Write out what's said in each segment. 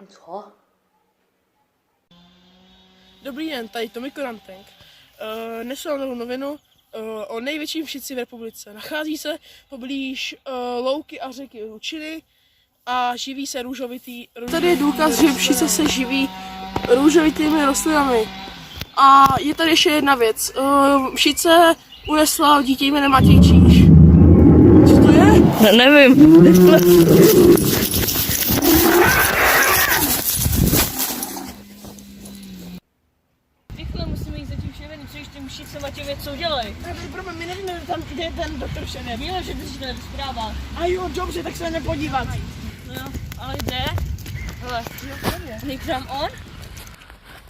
Co? Dobrý den, tady Tommy Korantenk. Nesu novou novinu o největším všici v republice. Nachází se poblíž louky a řeky Lučiny a živí se růžovitý. Tady je důkaz, že všice se živí růžovitými rostlinami. A je tady ještě jedna věc. Všice unesla dítě jménem Matěj Číž. Co to je? Nevím. Rychle musíme jít za tím ševený, co ještě Mšice Matějové co udělají. Tady problém, my nevíme tam, kde je ten doktor Šenet. Víme, že bys to zpráva. A jo, dobře, tak se na ně podívat. No jo, ale kde? Hele, někam on?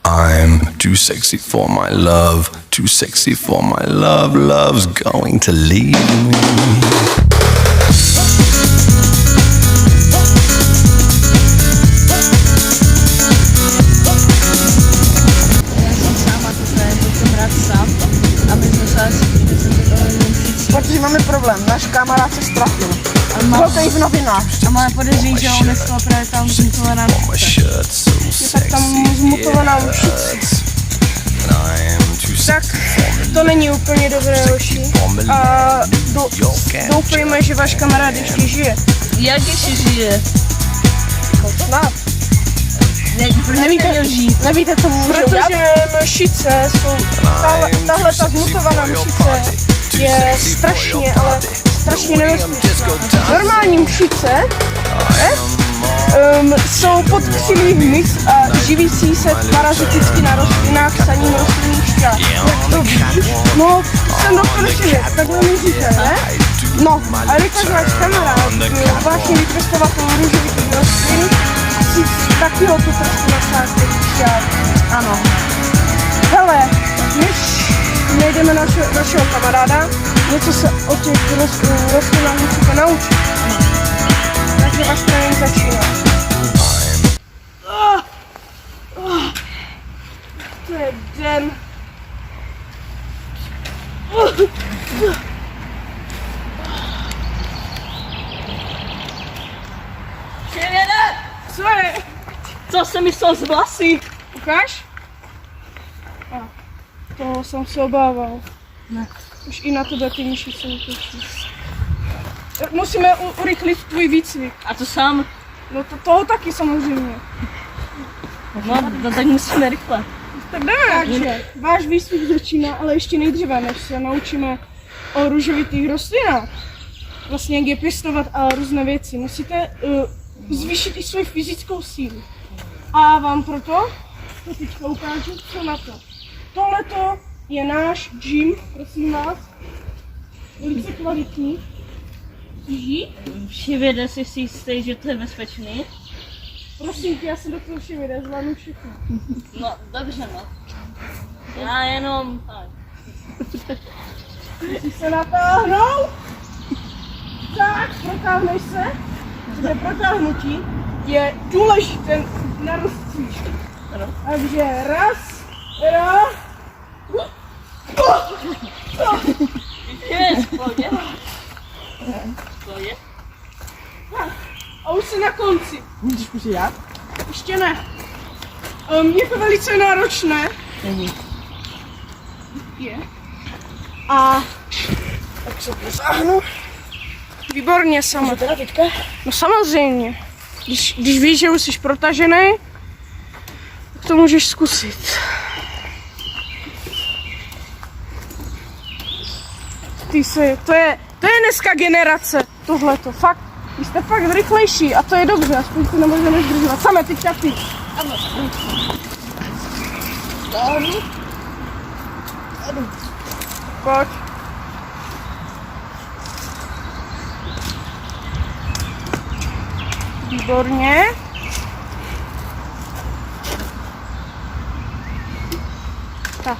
I'm too sexy for my love, too sexy for my love, love's going to leave me. Protože máme problém, náš kamarád se ztratil. Bylo to i v novinách. A máme podezření, že on nesl právě tam zmutovaná mšice. Je tak tam zmutovaná mšice. Tak to není úplně dobré, hoši. A doufejme, že váš kamarád ještě žije. Jak ještě žije? Snad. Nevíte, co může udělat? Protože mšice jsou, tahle ta zmutovaná mšice je strašně, ale strašně nebezpečná. Normální mšice jsou podkřilý hmyz a živící se paraziticky na rostlinách saním rostlinných šťát. Jak to víš? No, jsem doktor Šenet, takhle myslíte, ne? No, a jelikož váš kamarád vážně vypěstovatel růžovitých rostlin, si taky ho tu trošku nasáte šťát. Ano. Hele, než najdeme našeho kamaráda, něco se o těch rostlinách musíte naučit. Takže váš trénink začíná. To je den. Ševene! Co je? Co jsem myslel z vlasy? Ukáž? To jsem se obával. Ne. Už i na tebe ty mšice útočí. Musíme urychlit tvůj výcvik. A to sám? No toho taky samozřejmě. No tak musíme rychle. Tak jdeme. Takže váš výcvik začíná, ale ještě nejdříve, než se naučíme o růžovitých rostlinách. Vlastně jak je pěstovat a různé věci. Musíte zvýšit i svou fyzickou sílu. A vám proto to teďka ukážu, co na to. Tohleto je náš gym, prosím vás. velice kvalitní. Všivide si jistý, že to je bezpečný. Prosím tě, já jsem doktor Všivide, zvládnu všechno. No, dobře no. Já jenom tak. Musíš se natáhnout. Tak, protáhneš se. Protože protáhnutí je důležité na rozcvičku. Takže raz, dva. Je, pohodě. Pohodě. A už jsi na konci. Můžeš pořídat? Ještě ne. Je to velice náročné. Není. Je. A tak se posáhnu. Výborně sama. Teda teďka? No samozřejmě. Když víš, že už jsi protažený, tak to můžeš zkusit. To je dneska generace, tohleto, fakt. Vy jste fakt rychlejší a to je dobře, aspoň se nemůžeme zdržovat. Samé, teďka ty. Pojď. Výborně. Tak.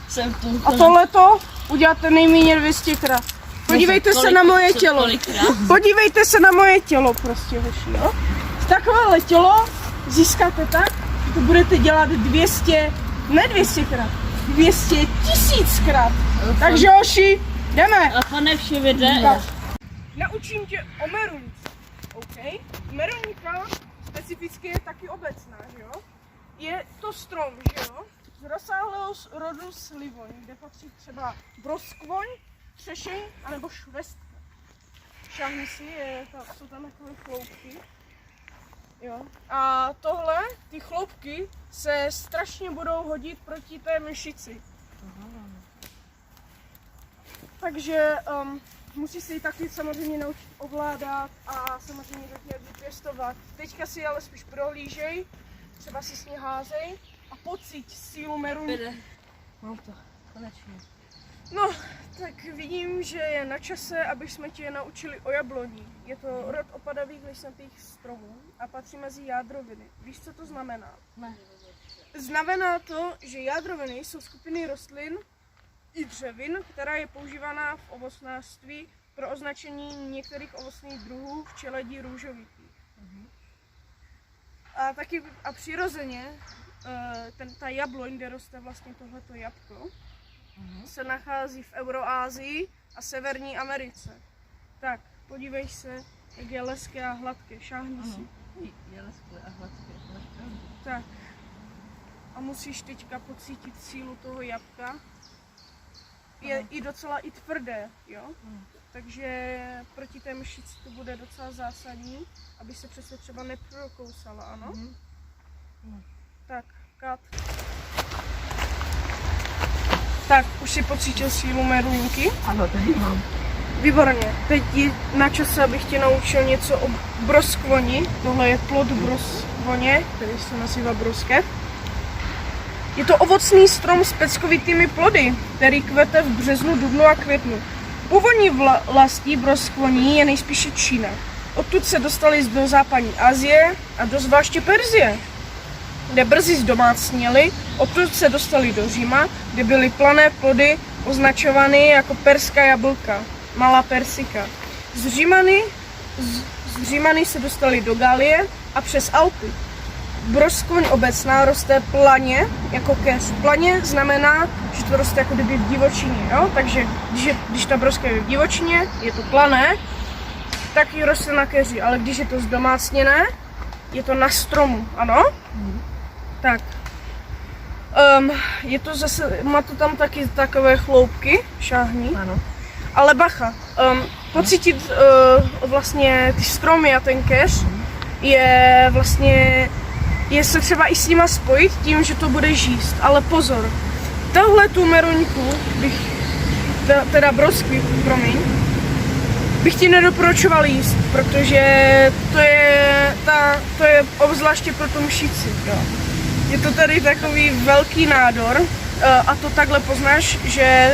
Jsem tu. A tohleto uděláte nejméně 200krát. Podívejte se na moje tělo. Podívejte se na moje tělo prostě, hoši, jo? Takovéhle tělo získáte tak, že to budete dělat 200, ne 200krát, 200 000krát. Takže hoši, jdeme. A pane Všivide, Tak. Naučím tě o meruňce, OK? Meruňka specificky je taky obecná, že jo? Je to strom, že jo? Z rozsáhlého rodu slivoň, kde patří třeba broskvoň, třešeň anebo švestka. Šáhni si, jsou tam takové chloupky. Jo. A tohle, ty chloupky se strašně budou hodit proti té myšici. Takže musí se ji taky samozřejmě naučit ovládat a samozřejmě taky vypěstovat. Teďka si ale spíš prohlížej, třeba si s ní házej a pocíť sílu meruňky. mám to, konečně. No, tak vidím, že je na čase, aby jsme tě naučili o jabloní. Je to rod opadavých listnatých stromů a patří mezi jádroviny. Víš, co to znamená? Ne. Znamená to, že jádroviny jsou skupiny rostlin i dřevin, která je používaná v ovocnářství pro označení některých ovocných druhů v čeledí růžovitých. A přirozeně ta jabloň, kde roste vlastně tohleto jabko, se nachází v Euroázii a Severní Americe. Tak, podívej se, jak je lehké a hladké, šáhni si. Je lesklé a hladké. Tak. A musíš teďka pocítit sílu toho jabka. Je i docela i tvrdé, jo? Takže proti té myšici to bude docela zásadní, aby se přesně třeba neprokousala, ano? Tak, kat. Tak, už si pocítil sílu meruňky? Ano, tady mám. Výborně. Teď je na čase, abych tě naučil něco o broskvoni. Tohle je plod broskvoně, který se nazývá broskev. Je to ovocný strom s peckovitými plody, který kvete v březnu, dubnu a květnu. Původní vlastí broskvoní je nejspíše Čína. Odtud se dostali do západní Asie a do zvláště Perzie, kde brzy zdomácněli. Odtud se dostali do Říma, kde byly plané plody označovány jako perská jablka, malá persika. Z Římany se dostali do Galie a přes Alpy. Broskvoň obecná roste planě, jako keř. Planě znamená, že to roste jako kdyby v divočině, jo? Takže když ta broska je v divočině, je to plané, tak ji roste na keři, ale když je to zdomácněné, je to na stromu, ano? Tak. Je to zase, má to tam taky takové chloupky, šáhni. Ano. Ale bacha, pocítit vlastně ty stromy a ten keř je vlastně, je se třeba i s nima spojit tím, že to bude žíst, ale pozor, tahle tu meruňku teda broskvi, promiň, bych ti nedoporučoval jíst, protože to je obzvláště pro tu mšici, jo. Je to tady takový velký nádor a to takhle poznáš, že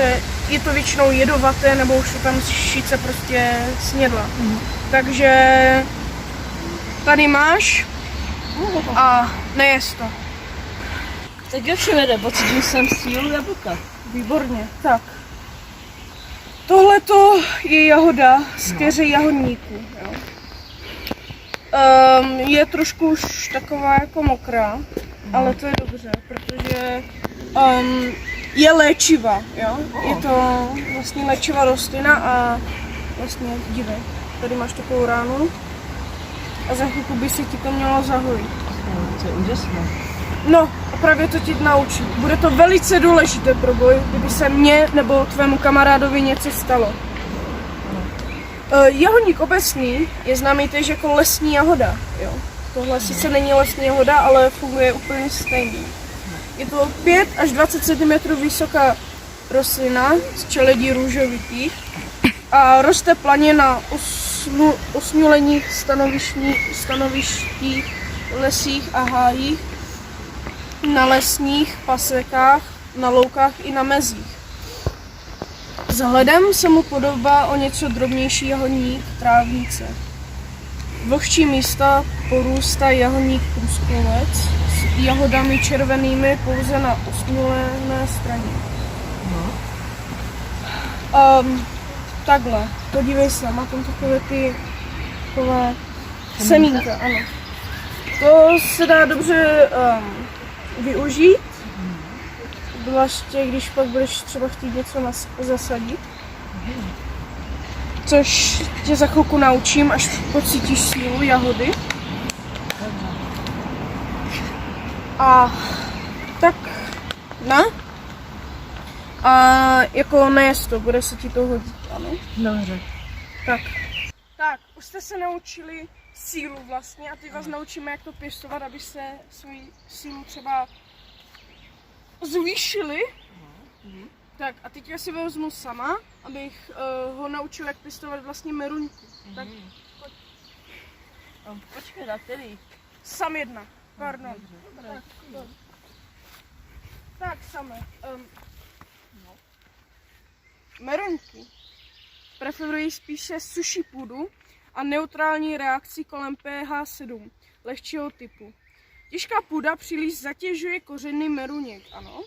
je to většinou jedovaté, nebo už to tam šice prostě snědla. Takže tady máš a nejez to. Tak jo, Ševede, pocítím jsem sílu jablka. Výborně, tak. Tohleto je jahoda z keře jahodníků. Jo. Je trošku už taková jako mokrá, ale to je dobře, protože je léčivá. Jo. Je to vlastně léčivá rostlina a vlastně dívej, tady máš takovou ránu a za chvilku by se ti to mělo zahojit. To je úžasné. No, a právě to ti naučím. Bude to velice důležité pro boj, kdyby se mně nebo tvému kamarádovi něco stalo. Jahodník obecný je známý též jako lesní jahoda. Jo. Tohle sice není lesní jahoda, ale funguje úplně stejně. Je to 5 až 20 cm vysoká rostlina z čeledí růžovitých a roste planě na osňulených stanovištích, lesích a hájích, na lesních pasekách, na loukách i na mezích. Vzhledem se mu podobá o něco drobnější jahodník trávnice. Vlhčí místa porůstá jahodník průzkovec s jahodami červenými pouze na osňulené straně. Takhle, podívej se, má tam takové ty semínka, ano. To se dá dobře využít, zvláště když pak budeš třeba chtít něco zasadit. Což tě za chvilku naučím, až pocítíš sílu jahody. A tak, ne? A jako nejez to, bude se ti to hodit, ano? Dobře. Tak, už jste se naučili sílu vlastně a teď vás naučíme, jak to pěstovat, aby se svoji sílu třeba zvýšili. Tak a teď já si vezmu sama, abych ho naučil, jak pěstovat vlastně meruňku. Tak pojď. Počkej, na který? Sam jedna, pardon. Tak, samé. Meruňky preferují spíše suší půdu a neutrální reakci kolem pH 7, lehčího typu. Těžká půda příliš zatěžuje kořeny meruněk, ano.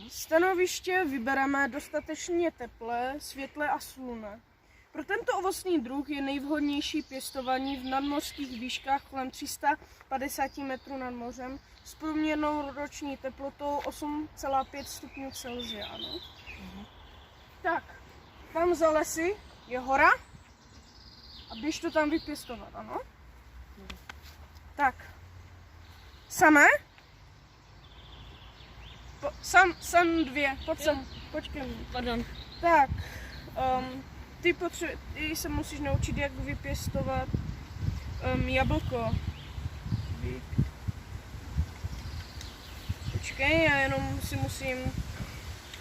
Stanoviště vybereme dostatečně teplé, světlé a slunné. Pro tento ovocný druh je nejvhodnější pěstování v nadmořských výškách kolem 350 metrů nad mořem s průměrnou roční teplotou 8,5 stupňů Celsia, ano. Tak, tam za lesy je hora a běž to tam vypěstovat, ano? Tak, samé? Sam dvě, pojď sem, počkej mi. Pardon. Tak, ty se musíš naučit, jak vypěstovat jablko. Počkej, já jenom si musím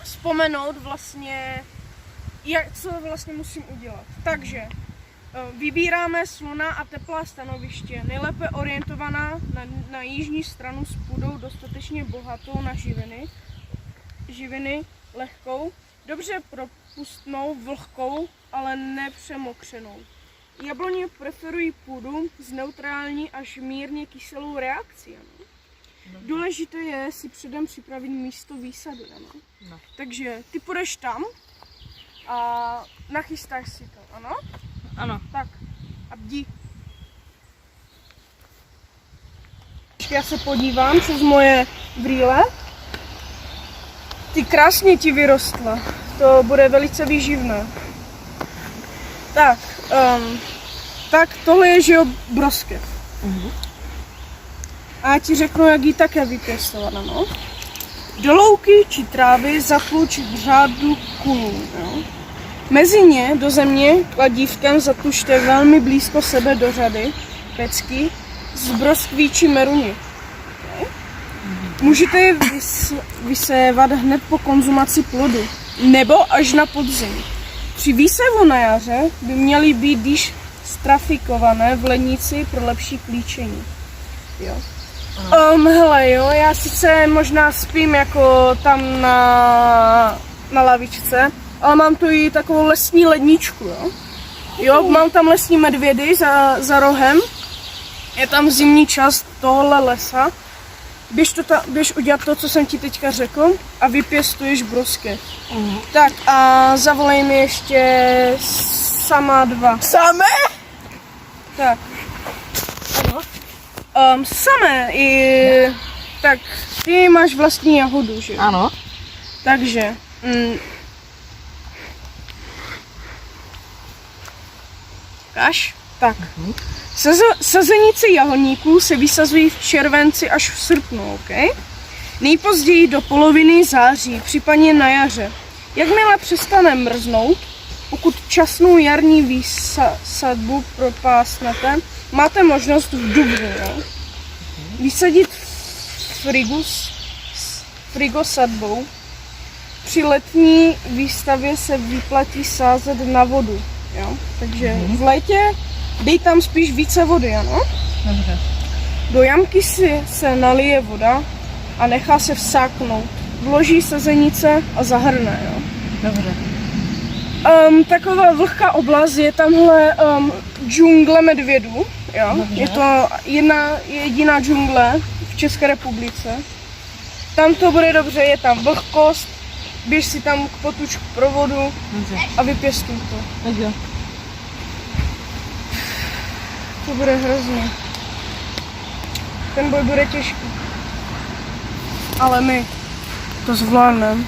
vzpomenout vlastně, co vlastně musím udělat. Takže vybíráme slunná a teplá stanoviště, nejlépe orientovaná na jižní stranu s půdou dostatečně bohatou na živiny lehkou, dobře propustnou, vlhkou, ale nepřemokřenou. Jabloně preferují půdu s neutrální až mírně kyselou reakcí. Ano. Důležité je si předem připravit místo výsady. Ano. No. Takže ty půjdeš tam a nachystáš si to, ano? Ano. Tak, a bdí. Já se podívám přes moje brýle. Ty krásně ti vyrostla. To bude velice výživné. Tak, tak tohle je, že jo, broskev. A já ti řeknu, jak ji také vypěstovat, ano. Do louky či trávy zatluč v řádu kulů, jo. Mezi ně do země kladívkem zatlučte velmi blízko sebe do řady pecky z broskví či meruny. Můžete je vysévat hned po konzumaci plodu, nebo až na podzim. Při výsevu na jaře by měly být již strafikované v lednici pro lepší klíčení. Jo. Hele jo, já sice možná spím jako tam na lavičce, ale mám tu i takovou lesní ledničku, jo. Jo, mám tam lesní medvědy za rohem. Je tam zimní část tohohle lesa. Běž udělat to, co jsem ti teďka řekl a vypěstuješ brusky. Tak a zavolej mi ještě sama 2. Samé? Tak. Samé tak ty máš vlastní jahodu, že jo? Ano. Takže Kaš? Tak. Sazenice jahodníků se vysazují v červenci až v srpnu, ok? Nejpozději do poloviny září, případně na jaře. Jakmile přestane mrznout, pokud časnou jarní výsadbu propásnete, máte možnost v dubnu, jo? Vysadit frigosadbou. Při letní výstavě se vyplatí sázet na vodu, jo? Takže v létě dej tam spíš více vody, ano? Dobře. Do jamky se nalije voda a nechá se vsáknout. Vloží sazenice a zahrne, jo? Dobře. Taková vlhká oblast je tamhle džungle medvědů, jo? Dobře. Je to jediná džungle v České republice. Tam to bude dobře, je tam vlhkost, běž si tam k potůčku pro vodu a vypěstuj to. Tak jo. To bude hrozný. Ten boj bude těžký. Ale my to zvládneme.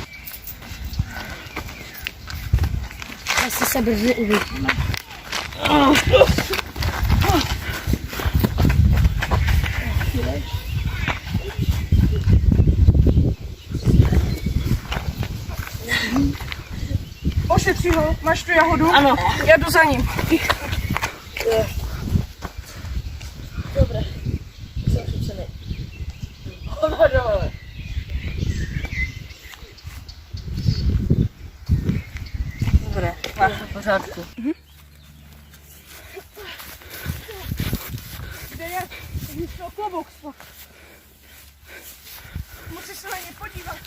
Asi se brzy uvidíme. Ošetři ho, máš tu jahodu? Ano. Já jdu za ním. Dobré. Jsem přičený. Dobré, máš to v pořádku. Kde je? Vidíš to klobouk spod. Musíš se na ně podívat.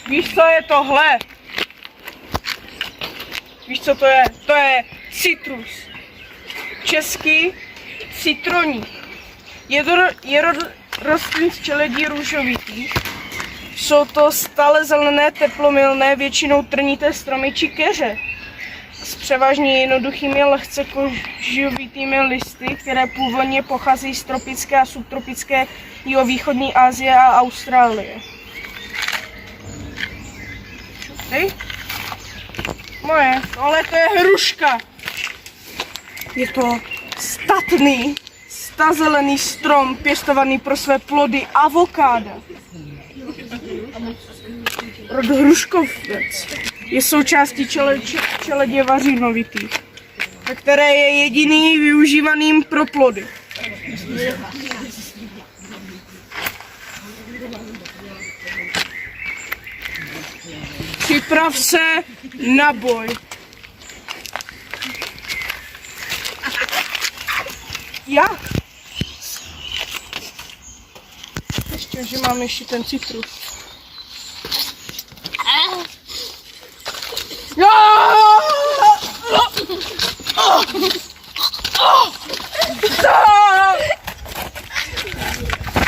Víš, co je tohle? Víš, co to je? To je citrus. Český citroník. Je rostlin z čeledí růžovitých. Jsou to stále zelené, teplomilné, většinou trnité stromy či keře. S převážně jednoduchými, lehce kožovitými listy, které původně pocházejí z tropické a subtropické jihovýchodní Asie a Austrálie. Hej. Moje, ale to je hruška. Je to statný, stazelený strom pěstovaný pro své plody avokáda. Rod hruškovec je součástí čeledě vařinovitých, které je jediný využívaným pro plody. Připrav se na boj. Jak? Ještě, že mám ještě ten citrus.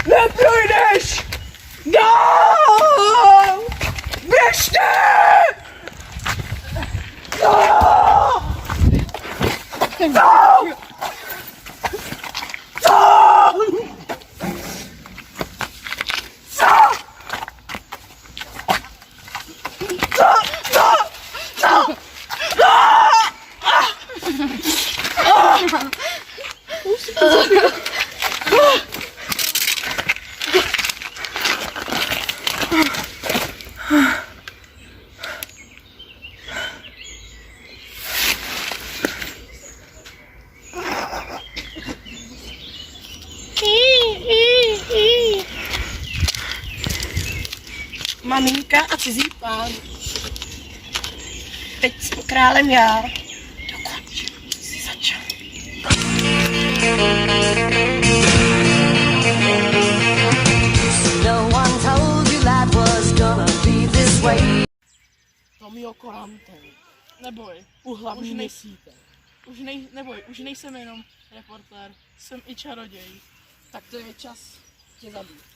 Neprojdeš! Dál! Běžte! cizí pán. Teď jsem králem já. Dokud jsi začal. No one told you life was gonna be this way. Tomio Korante. Neboj. Hlavní myslíte. Neboj, už nejsem jenom reportér, jsem i čaroděj. Tak to je čas tě zabít.